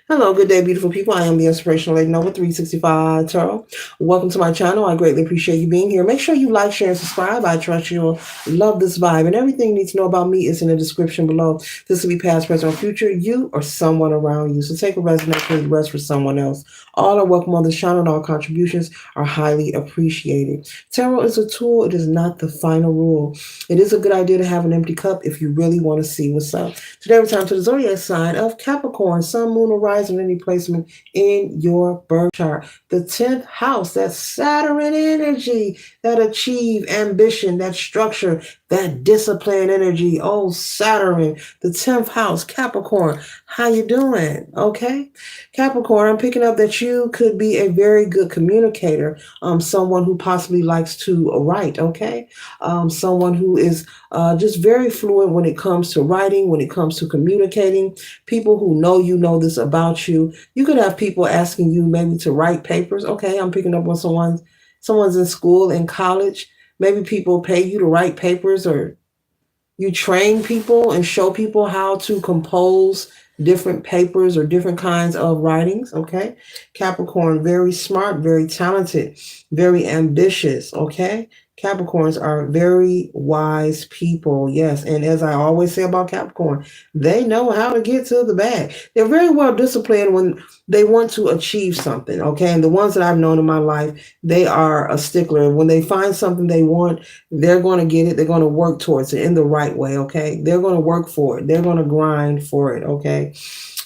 Hello, good day, beautiful people. I am the Inspirational Lady Noble 365 Tarot. Welcome to my channel. I greatly appreciate you being here. Make sure you like, share, and subscribe. I trust you'll love this vibe. And everything you need to know about me is in the description below. This will be past, present, or future, you or someone around you. So take a rest and leave the rest for someone else. All are welcome on this channel and all contributions are highly appreciated. Tarot is a tool. It is not the final rule. It is a good idea to have an empty cup if you really want to see what's up. Today we're time to the zodiac sign of Capricorn, Sun, Moon, or Rising, any placement in your birth chart. The 10th house, that Saturn energy, that achieve ambition, that structure, that discipline energy. Oh, Saturn, the 10th house, Capricorn. How you doing? Okay. Capricorn, I'm picking up that you could be a very good communicator, someone who possibly likes to write, okay? Someone who is just very fluent when it comes to writing, when it comes to communicating. People who know you know this about you. You could have people asking you maybe to write papers. Okay, I'm picking up on someone's in school, in college. Maybe people pay you to write papers, or you train people and show people how to compose different papers or different kinds of writings. Okay, Capricorn, very smart, very talented, very ambitious. Okay, Capricorns are very wise people. Yes, and as I always say about Capricorn, they know how to get to the bag. They're very well disciplined when they want to achieve something. Okay, and the ones that I've known in my life, they are a stickler. When they find something they want, they're going to get it. They're going to work towards it in the right way. Okay, they're going to work for it. They're going to grind for it. Okay.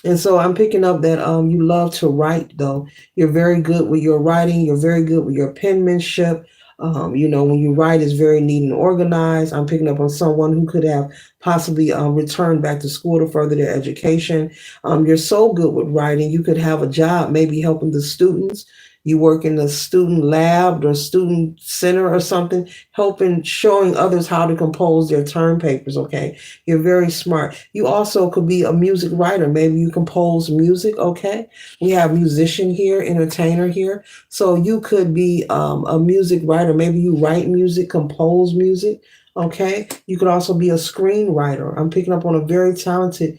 And so I'm picking up that you love to write, though. You're very good with your writing. You're very good with your penmanship. When you write, it's very neat and organized. I'm picking up on someone who could have possibly returned back to school to further their education. You're so good with writing. You could have a job maybe helping the students. You work in the student lab or student center or something, helping, showing others how to compose their term papers, okay? You're very smart. You also could be a music writer. Maybe you compose music, okay? We have musician here, entertainer here. So you could be a music writer. Maybe you write music, compose music. Okay, you could also be a screenwriter. I'm picking up on a very talented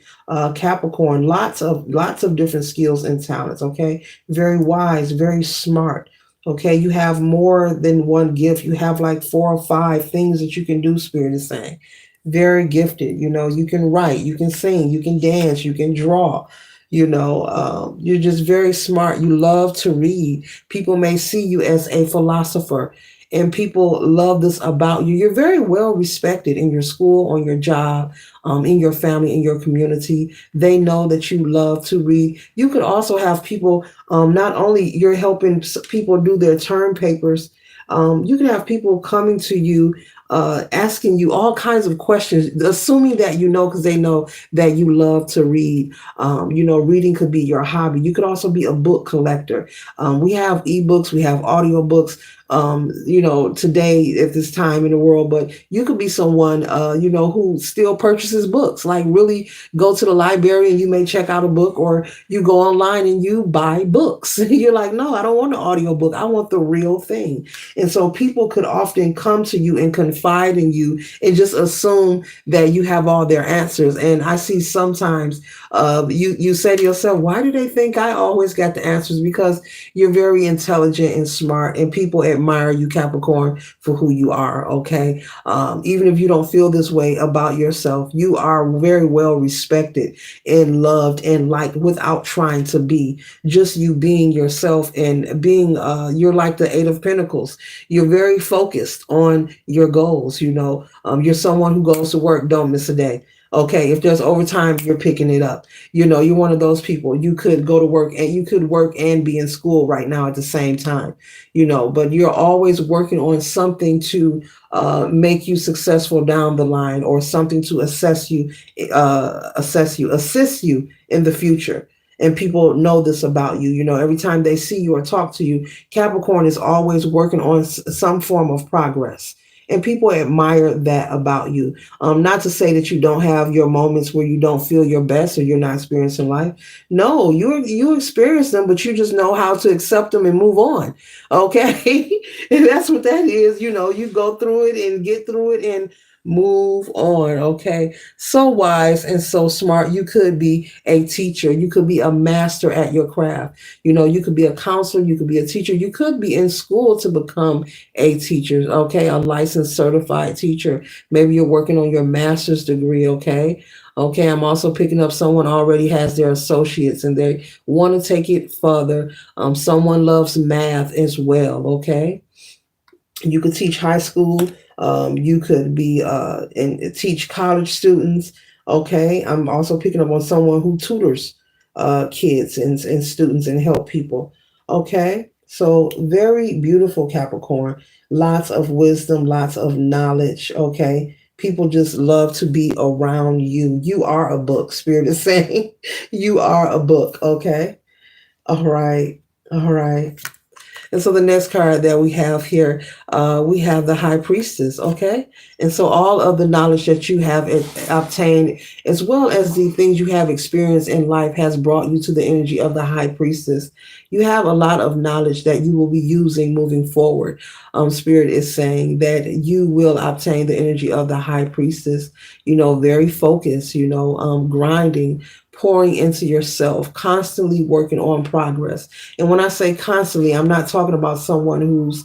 Capricorn. Lots of different skills and talents. Okay, very wise, very smart. Okay, you have more than one gift. You have like 4 or 5 things that you can do. Spirit is saying, very gifted. You can write, you can sing, you can dance, you can draw. You're just very smart. You love to read. People may see you as a philosopher, and people love this about you. You're very well respected in your school, on your job, in your family, in your community. They know that you love to read. You could also have people, not only you're helping people do their term papers, you can have people coming to you, asking you all kinds of questions, assuming that you know, because they know that you love to read. Reading could be your hobby. You could also be a book collector. We have ebooks, we have audiobooks. Today at this time in the world, but you could be someone, who still purchases books, like really go to the library and you may check out a book, or you go online and you buy books. You're like, no, I don't want an audiobook. I want the real thing. And so people could often come to you and confide in you and just assume that you have all their answers. And I see sometimes you say to yourself, why do they think I always got the answers? Because you're very intelligent and smart, and people admire you, Capricorn, for who you are. Okay. Even if you don't feel this way about yourself, you are very well respected and loved and liked without trying to be. Just you being yourself and being, you're like the Eight of Pentacles. You're very focused on your goals. You're someone who goes to work, don't miss a day. Okay, if there's overtime, you're picking it up. You're one of those people. You could go to work, and you could work and be in school right now at the same time, but you're always working on something to make you successful down the line, or something to assist you in the future. And people know this about you. Every time they see you or talk to you, Capricorn is always working on some form of progress. And people admire that about you. Not to say that you don't have your moments where you don't feel your best or you're not experiencing life. No, you experience them, but you just know how to accept them and move on. Okay, and that's what that is. You go through it and get through it and Move on, okay? So wise and so smart. You could be a teacher. You could be a master at your craft. You know, you could be a counselor. You could be a teacher. You could be in school to become a teacher, okay? A licensed certified teacher. Maybe you're working on your master's degree, okay? Okay, I'm also picking up someone already has their associates and they want to take it further. Someone loves math as well, okay? You could teach high school. You could be and teach college students. Okay, I'm also picking up on someone who tutors kids and students and help people. Okay, so very beautiful Capricorn. Lots of wisdom, lots of knowledge. Okay, people just love to be around you. You are a book. Spirit is saying you are a book. Okay, all right, all right. And so the next card that we have here, we have the High Priestess, okay? And so all of the knowledge that you have obtained, as well as the things you have experienced in life, has brought you to the energy of the High Priestess. You have a lot of knowledge that you will be using moving forward. Spirit is saying that you will obtain the energy of the High Priestess, you know, very focused, you know, grinding, pouring into yourself, constantly working on progress. And when I say constantly, I'm not talking about someone who's,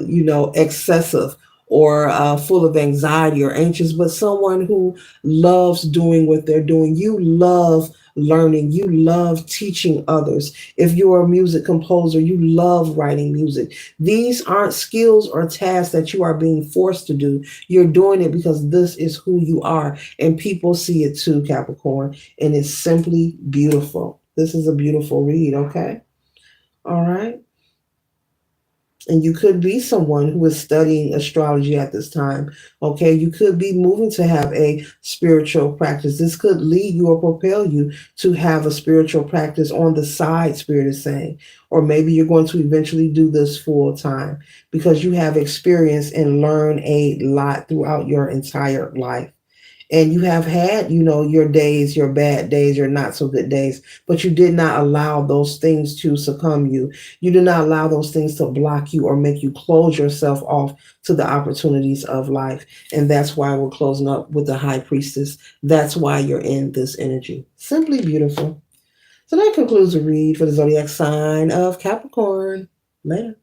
you know, excessive or full of anxiety or anxious, but someone who loves doing what they're doing. You love learning. You love teaching others. If you're a music composer, you love writing music. These aren't skills or tasks that you are being forced to do. You're doing it because this is who you are. And people see it too, Capricorn. And it's simply beautiful. This is a beautiful read, okay? All right. And you could be someone who is studying astrology at this time. Okay. You could be moving to have a spiritual practice. This could lead you or propel you to have a spiritual practice on the side, Spirit is saying. Or maybe you're going to eventually do this full time because you have experience and learn a lot throughout your entire life. And you have had, you know, your days, your bad days, your not so good days, but you did not allow those things to succumb you. You did not allow those things to block you or make you close yourself off to the opportunities of life. And that's why we're closing up with the High Priestess. That's why you're in this energy. Simply beautiful. So that concludes the read for the zodiac sign of Capricorn. Later.